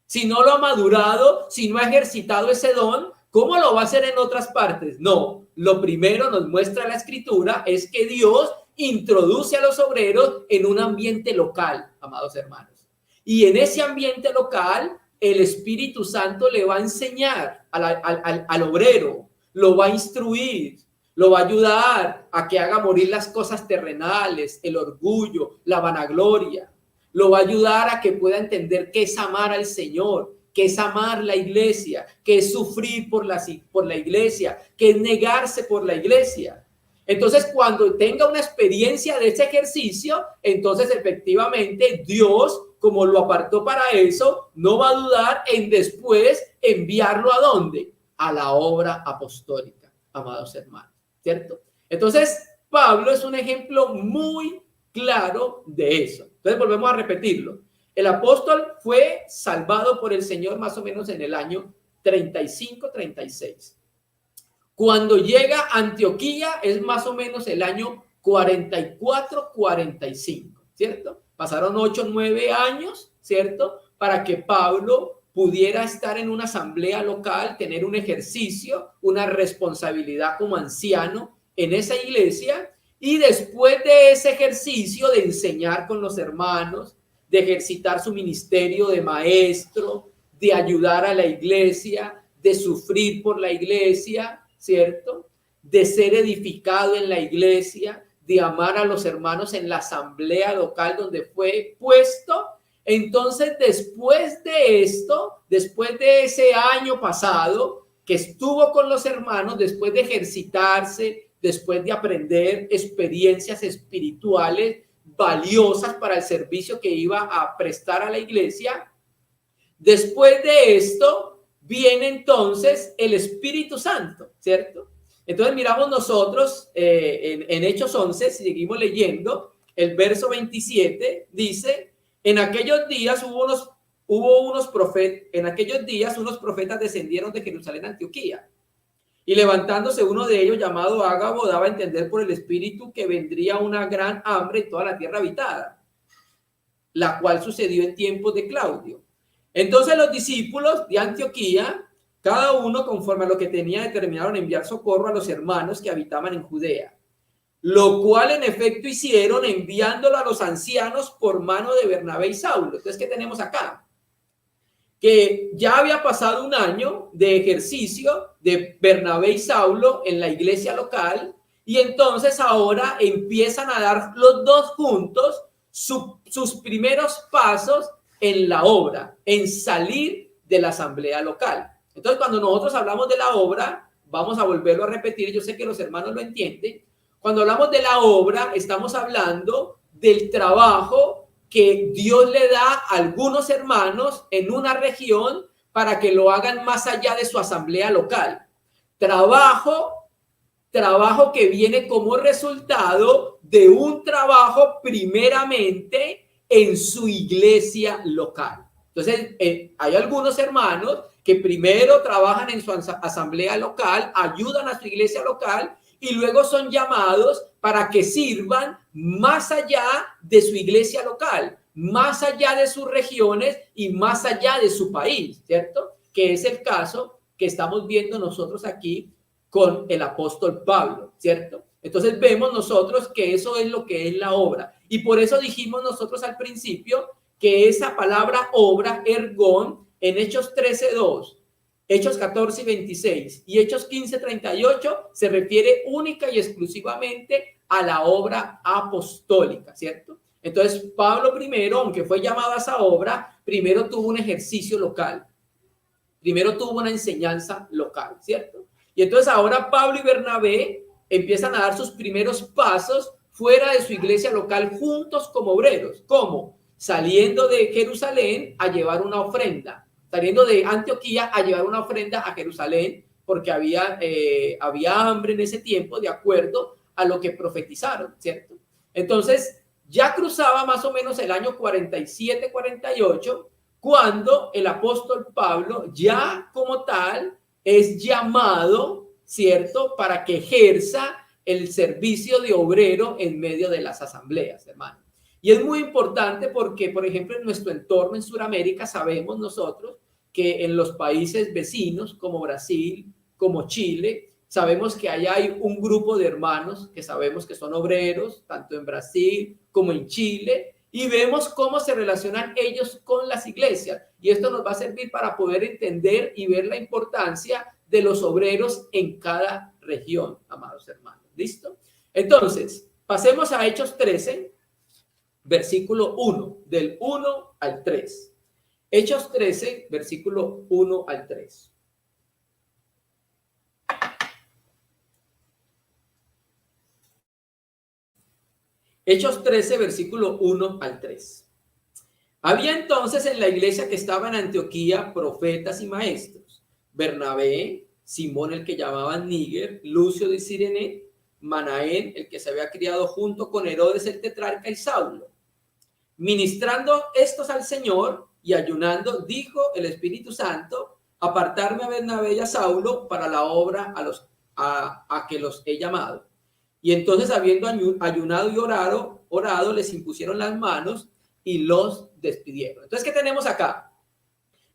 Si no lo ha madurado, si no ha ejercitado ese don, ¿cómo lo va a hacer en otras partes? No, lo primero nos muestra la escritura es que Dios introduce a los obreros en un ambiente local, amados hermanos. Y en ese ambiente local, el Espíritu Santo le va a enseñar al obrero, lo va a instruir, lo va a ayudar a que haga morir las cosas terrenales, el orgullo, la vanagloria. Lo va a ayudar a que pueda entender qué es amar al Señor, qué es amar la iglesia, qué es sufrir por la iglesia, qué es negarse por la iglesia. Entonces, cuando tenga una experiencia de ese ejercicio, entonces efectivamente Dios, como lo apartó para eso, no va a dudar en después enviarlo ¿a dónde? A la obra apostólica, amados hermanos, ¿cierto? Entonces, Pablo es un ejemplo muy claro de eso. Entonces, volvemos a repetirlo. El apóstol fue salvado por el Señor más o menos en el año 35-36. Cuando llega a Antioquía es más o menos el año 44-45, ¿cierto? Pasaron 8 o 9 años, ¿cierto? Para que Pablo pudiera estar en una asamblea local, tener un ejercicio, una responsabilidad como anciano en esa iglesia. Y después de ese ejercicio de enseñar con los hermanos, de ejercitar su ministerio de maestro, de ayudar a la iglesia, de sufrir por la iglesia, ¿cierto? De ser edificado en la iglesia, de amar a los hermanos en la asamblea local donde fue puesto. Entonces, después de esto, después de ese año pasado que estuvo con los hermanos, después de ejercitarse, después de aprender experiencias espirituales valiosas para el servicio que iba a prestar a la iglesia, después de esto viene entonces el Espíritu Santo, ¿cierto? Entonces miramos nosotros en Hechos 11, si seguimos leyendo, el verso 27 dice: en aquellos días unos profetas descendieron de Jerusalén a Antioquía. Y levantándose uno de ellos, llamado Ágabo, daba a entender por el Espíritu que vendría una gran hambre en toda la tierra habitada, la cual sucedió en tiempos de Claudio. Entonces los discípulos de Antioquía, cada uno conforme a lo que tenía, determinaron enviar socorro a los hermanos que habitaban en Judea, lo cual en efecto hicieron, enviándolo a los ancianos por mano de Bernabé y Saulo. Entonces, ¿qué tenemos acá? Que ya había pasado un año de ejercicio de Bernabé y Saulo en la iglesia local, y entonces ahora empiezan a dar los dos juntos sus primeros pasos en la obra, en salir de la asamblea local. Entonces, cuando nosotros hablamos de la obra, vamos a volverlo a repetir, yo sé que los hermanos lo entienden. Cuando hablamos de la obra, estamos hablando del trabajo que Dios le da a algunos hermanos en una región para que lo hagan más allá de su asamblea local. Trabajo que viene como resultado de un trabajo primeramente en su iglesia local. Entonces, hay algunos hermanos que primero trabajan en su asamblea local, ayudan a su iglesia local y luego son llamados para que sirvan más allá de su iglesia local, más allá de sus regiones y más allá de su país, ¿cierto? Que es el caso que estamos viendo nosotros aquí con el apóstol Pablo, ¿cierto? Entonces vemos nosotros que eso es lo que es la obra. Y por eso dijimos nosotros al principio que esa palabra obra, ergón, en Hechos 13:2, Hechos 14:26 y Hechos 15:38 se refiere única y exclusivamente a la obra apostólica, ¿cierto? Entonces Pablo primero, aunque fue llamado a esa obra, primero tuvo un ejercicio local, primero tuvo una enseñanza local, ¿cierto? Y entonces ahora Pablo y Bernabé empiezan a dar sus primeros pasos fuera de su iglesia local juntos como obreros. ¿Cómo? Saliendo de Jerusalén a llevar una ofrenda, saliendo de Antioquía a llevar una ofrenda a Jerusalén, porque había hambre en ese tiempo, de acuerdo a lo que profetizaron, ¿cierto? Entonces, ya cruzaba más o menos el año 47-48, cuando el apóstol Pablo ya como tal es llamado ¿cierto? Para que ejerza el servicio de obrero en medio de las asambleas, hermano. Y es muy importante porque, por ejemplo, en nuestro entorno en Sudamérica sabemos nosotros que en los países vecinos como Brasil, como Chile, sabemos que allá hay un grupo de hermanos que sabemos que son obreros, tanto en Brasil como en Chile, y vemos cómo se relacionan ellos con las iglesias. Y esto nos va a servir para poder entender y ver la importancia de los obreros en cada región, amados hermanos. ¿Listo? Entonces, pasemos a Hechos 13, versículo 1, del 1 al 3. Hechos 13, versículo 1 al 3. Hechos 13, versículo 1 al 3. Había entonces en la iglesia que estaba en Antioquía profetas y maestros: Bernabé, Simón el que llamaban Níger, Lucio de Cirene, Manaén, el que se había criado junto con Herodes el tetrarca, y Saulo. Ministrando estos al Señor y ayunando, dijo el Espíritu Santo: apartarme a Bernabé y a Saulo para la obra a que los he llamado. Y entonces, habiendo ayunado y orado, les impusieron las manos y los despidieron. Entonces, ¿qué tenemos acá?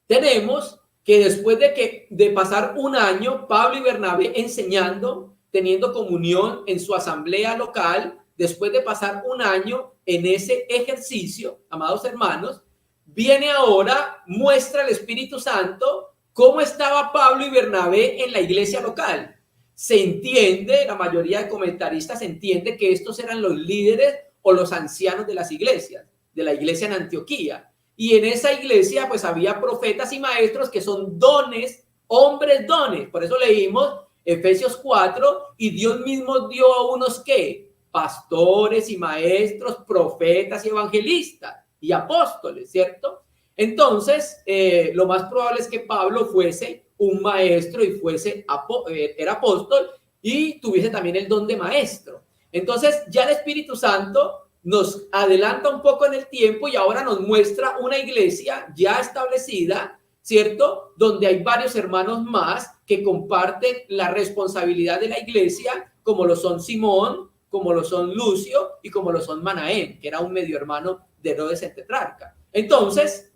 Tenemos que después de pasar un año, Pablo y Bernabé enseñando, teniendo comunión en su asamblea local, después de pasar un año en ese ejercicio, amados hermanos, viene ahora, muestra el Espíritu Santo cómo estaba Pablo y Bernabé en la iglesia local. Se entiende, la mayoría de comentaristas entiende que estos eran los líderes o los ancianos de las iglesias, de la iglesia en Antioquía. Y en esa iglesia pues había profetas y maestros que son dones, hombres dones. Por eso leímos Efesios 4, y Dios mismo dio a unos ¿qué? Pastores y maestros, profetas y evangelistas y apóstoles, ¿cierto? Entonces, lo más probable es que Pablo fuese un maestro y era apóstol y tuviese también el don de maestro. Entonces, ya el Espíritu Santo nos adelanta un poco en el tiempo y ahora nos muestra una iglesia ya establecida, ¿cierto? Donde hay varios hermanos más que comparten la responsabilidad de la iglesia, como lo son Simón, como lo son Lucio y como lo son Manaén, que era un medio hermano de Herodes el tetrarca. Entonces,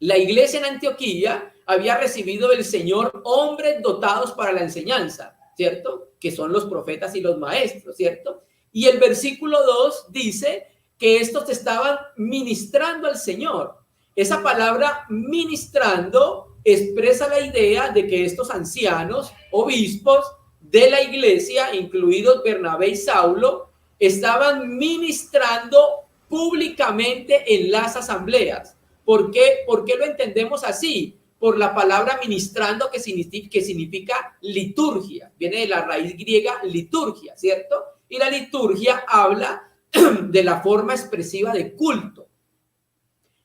la iglesia en Antioquía había recibido del Señor hombres dotados para la enseñanza, ¿cierto? Que son los profetas y los maestros, ¿cierto? Y el versículo 2 dice que estos estaban ministrando al Señor. Esa palabra ministrando expresa la idea de que estos ancianos, obispos de la iglesia, incluidos Bernabé y Saulo, estaban ministrando públicamente en las asambleas. ¿Por qué lo entendemos así? Por la palabra ministrando, que significa liturgia. Viene de la raíz griega liturgia, ¿cierto? Y la liturgia habla de la forma expresiva de culto.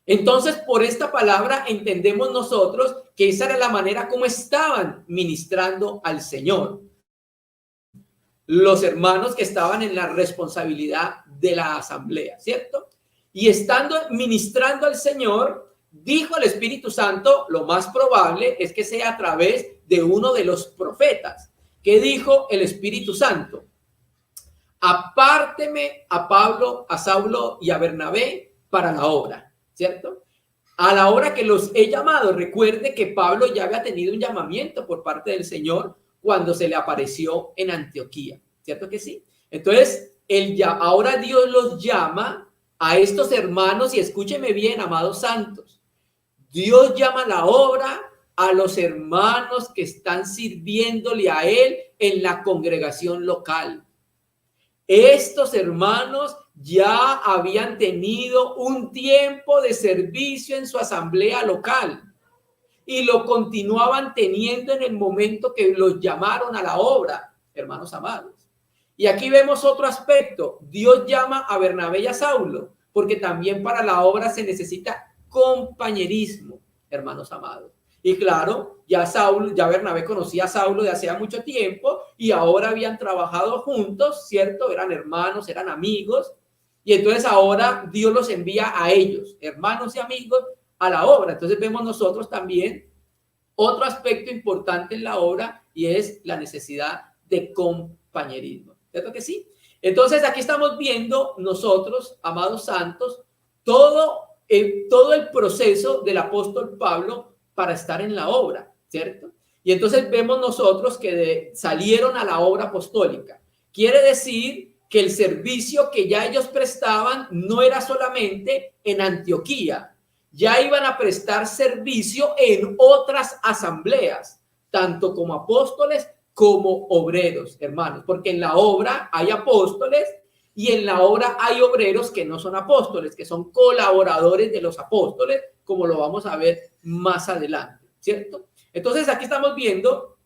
Entonces, por esta palabra entendemos nosotros que esa era la manera como estaban ministrando al Señor los hermanos que estaban en la responsabilidad de la asamblea, ¿cierto? Y estando ministrando al Señor, dijo el Espíritu Santo, lo más probable es que sea a través de uno de los profetas. ¿Qué dijo el Espíritu Santo? Apárteme a Pablo, a Saulo y a Bernabé para la obra, ¿cierto? A la obra que los he llamado. Recuerde que Pablo ya había tenido un llamamiento por parte del Señor cuando se le apareció en Antioquía, ¿cierto que sí? Entonces, ahora Dios los llama a estos hermanos, y escúcheme bien, amados santos, Dios llama a la obra a los hermanos que están sirviéndole a Él en la congregación local. Estos hermanos ya habían tenido un tiempo de servicio en su asamblea local y lo continuaban teniendo en el momento que los llamaron a la obra, hermanos amados. Y aquí vemos otro aspecto. Dios llama a Bernabé y a Saulo, porque también para la obra se necesita compañerismo, hermanos amados. Y claro, ya Bernabé conocía a Saulo de hacía mucho tiempo y ahora habían trabajado juntos, ¿cierto? Eran hermanos, eran amigos. Y entonces ahora Dios los envía a ellos, hermanos y amigos, a la obra. Entonces vemos nosotros también otro aspecto importante en la obra y es la necesidad de compañerismo. ¿Cierto que sí? Entonces aquí estamos viendo nosotros, amados santos, todo el proceso del apóstol Pablo para estar en la obra, ¿cierto? Y entonces vemos nosotros que salieron a la obra apostólica. Quiere decir que el servicio que ya ellos prestaban no era solamente en Antioquía, ya iban a prestar servicio en otras asambleas, tanto como apóstoles como obreros, hermanos, porque en la obra hay apóstoles y en la obra hay obreros que no son apóstoles, que son colaboradores de los apóstoles, como lo vamos a ver más adelante, ¿cierto? Entonces aquí estamos viendo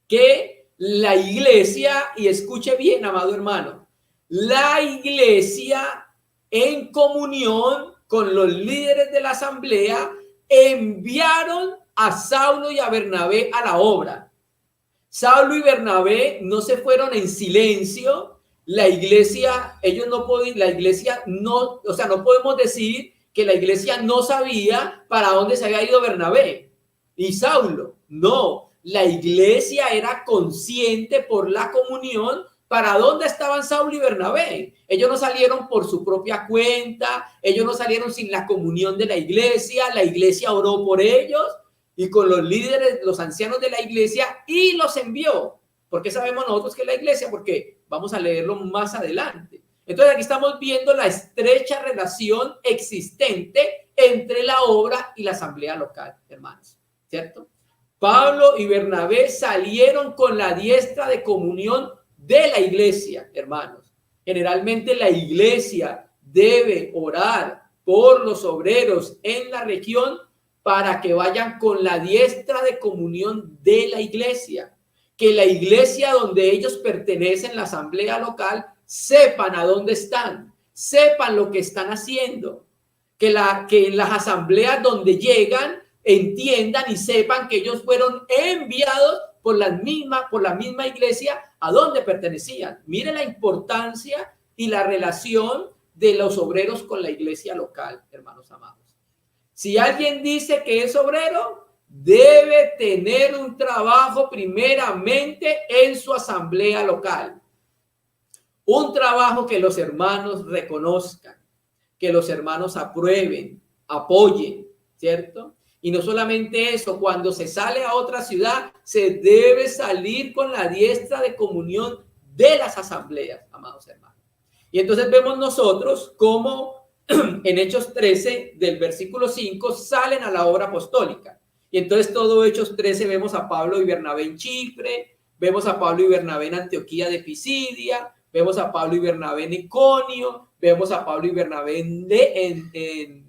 que la iglesia, y escuche bien, amado hermano, la iglesia en comunión con los líderes de la asamblea enviaron a Saulo y a Bernabé a la obra. Saulo y Bernabé no se fueron en silencio. La iglesia, ellos no pueden, la iglesia no, o sea, no podemos decir que la iglesia no sabía para dónde se había ido Bernabé y Saulo. No, la iglesia era consciente por la comunión para dónde estaban Saulo y Bernabé. Ellos no salieron por su propia cuenta, ellos no salieron sin la comunión de la iglesia oró por ellos y con los líderes, los ancianos de la iglesia y los envió. ¿Por qué sabemos nosotros que es la iglesia? Porque vamos a leerlo más adelante. Entonces aquí estamos viendo la estrecha relación existente entre la obra y la asamblea local, hermanos, ¿cierto? Pablo y Bernabé salieron con la diestra de comunión de la iglesia, hermanos. Generalmente la iglesia debe orar por los obreros en la región para que vayan con la diestra de comunión de la iglesia. Que la iglesia donde ellos pertenecen, la asamblea local, sepan a dónde están, sepan lo que están haciendo. Que en las asambleas donde llegan entiendan y sepan que ellos fueron enviados por la misma iglesia a donde pertenecían. Mire la importancia y la relación de los obreros con la iglesia local, hermanos amados. Si alguien dice que es obrero, debe tener un trabajo primeramente en su asamblea local. Un trabajo que los hermanos reconozcan, que los hermanos aprueben, apoyen, ¿cierto? Y no solamente eso, cuando se sale a otra ciudad, se debe salir con la diestra de comunión de las asambleas, amados hermanos. Y entonces vemos nosotros cómo en Hechos 13, del versículo 5, salen a la obra apostólica. Y entonces todo Hechos 13 vemos a Pablo y Bernabé en Chipre, vemos a Pablo y Bernabé en Antioquía de Pisidia, vemos a Pablo y Bernabé en Iconio, vemos a Pablo y Bernabé en Derbe,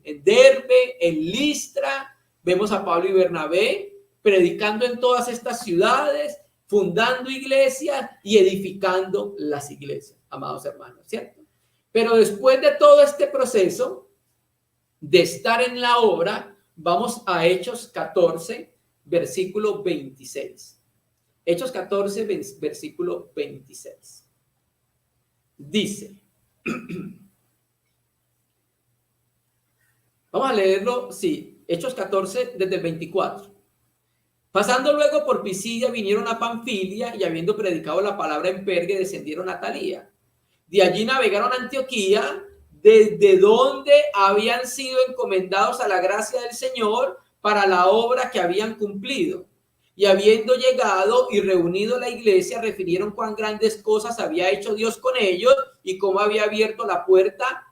en Listra, vemos a Pablo y Bernabé predicando en todas estas ciudades, fundando iglesias y edificando las iglesias, amados hermanos, ¿cierto? Pero después de todo este proceso de estar en la obra, vamos a Hechos 14, versículo 26. Hechos 14, versículo 26. Dice, vamos a leerlo, sí, Hechos 14, desde el 24. Pasando luego por Pisidia, vinieron a Panfilia y habiendo predicado la palabra en Pergue, descendieron a Talía. De allí navegaron a Antioquía, desde donde habían sido encomendados a la gracia del Señor para la obra que habían cumplido. Y habiendo llegado y reunido la iglesia, refirieron cuán grandes cosas había hecho Dios con ellos y cómo había abierto la puerta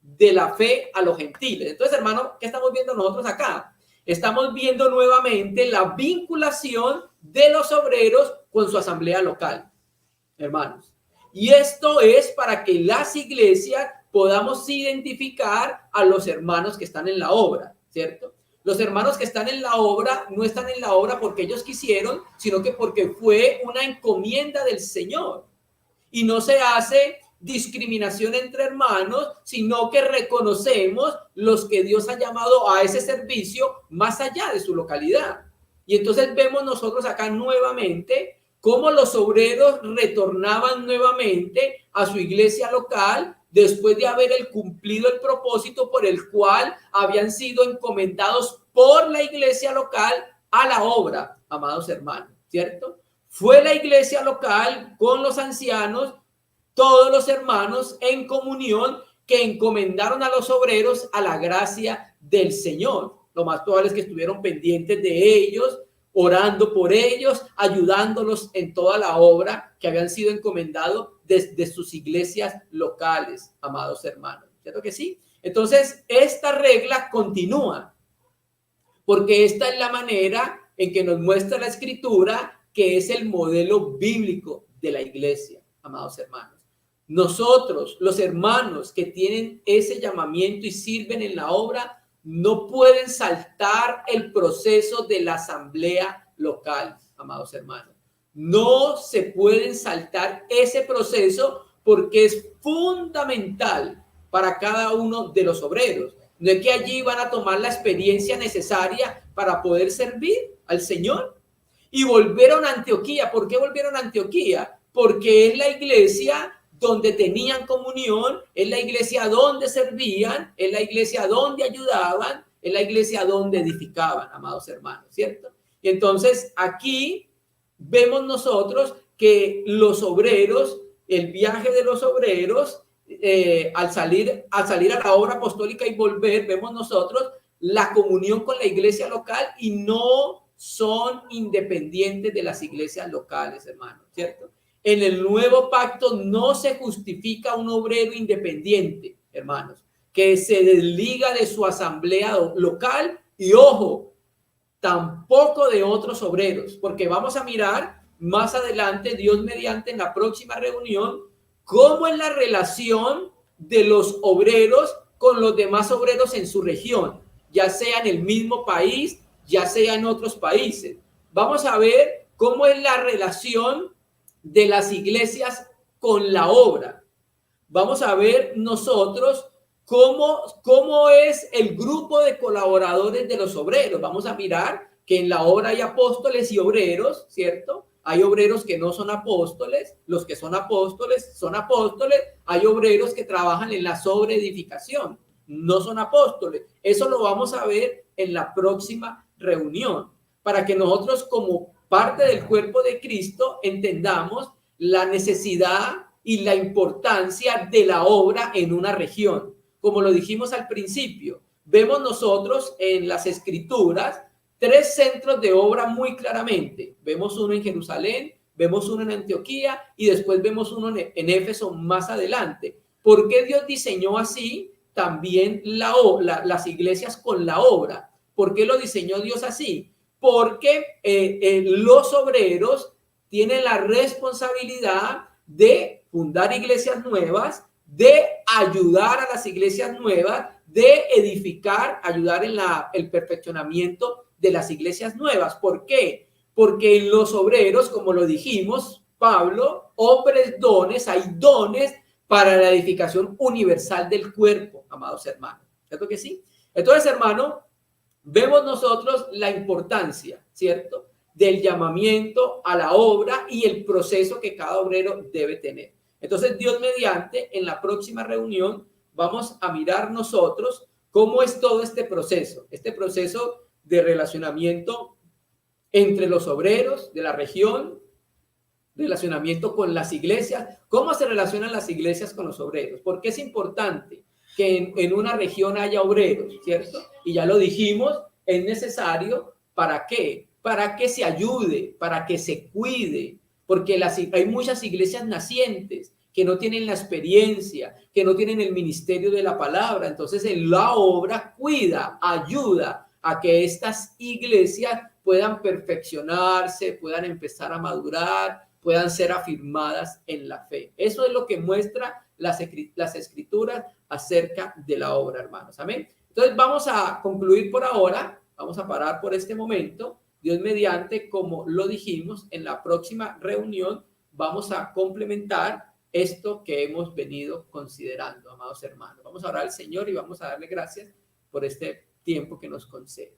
de la fe a los gentiles. Entonces, hermano, ¿qué estamos viendo nosotros acá? Estamos viendo nuevamente la vinculación de los obreros con su asamblea local, hermanos. Y esto es para que las iglesias podamos identificar a los hermanos que están en la obra, ¿cierto? Los hermanos que están en la obra no están en la obra porque ellos quisieron, sino que porque fue una encomienda del Señor. Y no se hace discriminación entre hermanos, sino que reconocemos los que Dios ha llamado a ese servicio más allá de su localidad. Y entonces vemos nosotros acá nuevamente cómo los obreros retornaban nuevamente a su iglesia local después de haber cumplido el propósito por el cual habían sido encomendados por la iglesia local a la obra, amados hermanos, ¿cierto? Fue la iglesia local con los ancianos, todos los hermanos en comunión que encomendaron a los obreros a la gracia del Señor. Lo más probable es que estuvieron pendientes de ellos, orando por ellos, ayudándolos en toda la obra que habían sido encomendado desde sus iglesias locales, amados hermanos. ¿Cierto que sí? Entonces, esta regla continúa, porque esta es la manera en que nos muestra la Escritura, que es el modelo bíblico de la iglesia, amados hermanos. Nosotros, los hermanos que tienen ese llamamiento y sirven en la obra, no pueden saltar el proceso de la asamblea local, amados hermanos. No se pueden saltar ese proceso porque es fundamental para cada uno de los obreros. No es que allí van a tomar la experiencia necesaria para poder servir al Señor. Y volvieron a Antioquía. ¿Por qué volvieron a Antioquía? Porque es la iglesia donde tenían comunión, es la iglesia donde servían, es la iglesia donde ayudaban, es la iglesia donde edificaban, amados hermanos, ¿cierto? Y entonces aquí vemos nosotros que los obreros, el viaje de los obreros, al salir a la obra apostólica y volver, vemos nosotros la comunión con la iglesia local y no son independientes de las iglesias locales, hermanos, ¿cierto? En el nuevo pacto no se justifica un obrero independiente, hermanos, que se desliga de su asamblea local y, ojo, tampoco de otros obreros, porque vamos a mirar más adelante, Dios mediante, en la próxima reunión, cómo es la relación de los obreros con los demás obreros en su región, ya sea en el mismo país, ya sea en otros países. Vamos a ver cómo es la relación de las iglesias con la obra. Vamos a ver nosotros cómo es el grupo de colaboradores de los obreros. Vamos a mirar que en la obra hay apóstoles y obreros, ¿cierto? Hay obreros que no son apóstoles, los que son apóstoles, hay obreros que trabajan en la sobreedificación, no son apóstoles. Eso lo vamos a ver en la próxima reunión, para que nosotros como parte del cuerpo de Cristo entendamos la necesidad y la importancia de la obra en una región. Como lo dijimos al principio, vemos nosotros en las Escrituras 3 centros de obra muy claramente. Vemos uno en Jerusalén, vemos uno en Antioquía y después vemos uno en Éfeso más adelante. ¿Por qué Dios diseñó así también las iglesias con la obra? ¿Por qué lo diseñó Dios así? Porque los obreros tienen la responsabilidad de fundar iglesias nuevas, de ayudar a las iglesias nuevas, de edificar, ayudar en el perfeccionamiento de las iglesias nuevas. ¿Por qué? Porque en los obreros, como lo dijimos, Pablo, hombres dones, hay dones para la edificación universal del cuerpo, amados hermanos. ¿Cierto que sí? Entonces, hermano, vemos nosotros la importancia, ¿cierto?, del llamamiento a la obra y el proceso que cada obrero debe tener. Entonces, Dios mediante, en la próxima reunión vamos a mirar nosotros cómo es todo este proceso de relacionamiento entre los obreros de la región, relacionamiento con las iglesias, cómo se relacionan las iglesias con los obreros, porque es importante que en una región haya obreros, ¿cierto? Y ya lo dijimos, es necesario, ¿para qué? Para que se ayude, para que se cuide, porque hay muchas iglesias nacientes que no tienen la experiencia, que no tienen el ministerio de la palabra. Entonces, en la obra cuida, ayuda a que estas iglesias puedan perfeccionarse, puedan empezar a madurar, puedan ser afirmadas en la fe. Eso es lo que muestra las escrituras acerca de la obra, hermanos. Amén. Entonces, vamos a concluir por ahora, vamos a parar por este momento. Dios mediante, como lo dijimos, en la próxima reunión vamos a complementar esto que hemos venido considerando, amados hermanos. Vamos a orar al Señor y vamos a darle gracias por este tiempo que nos concede.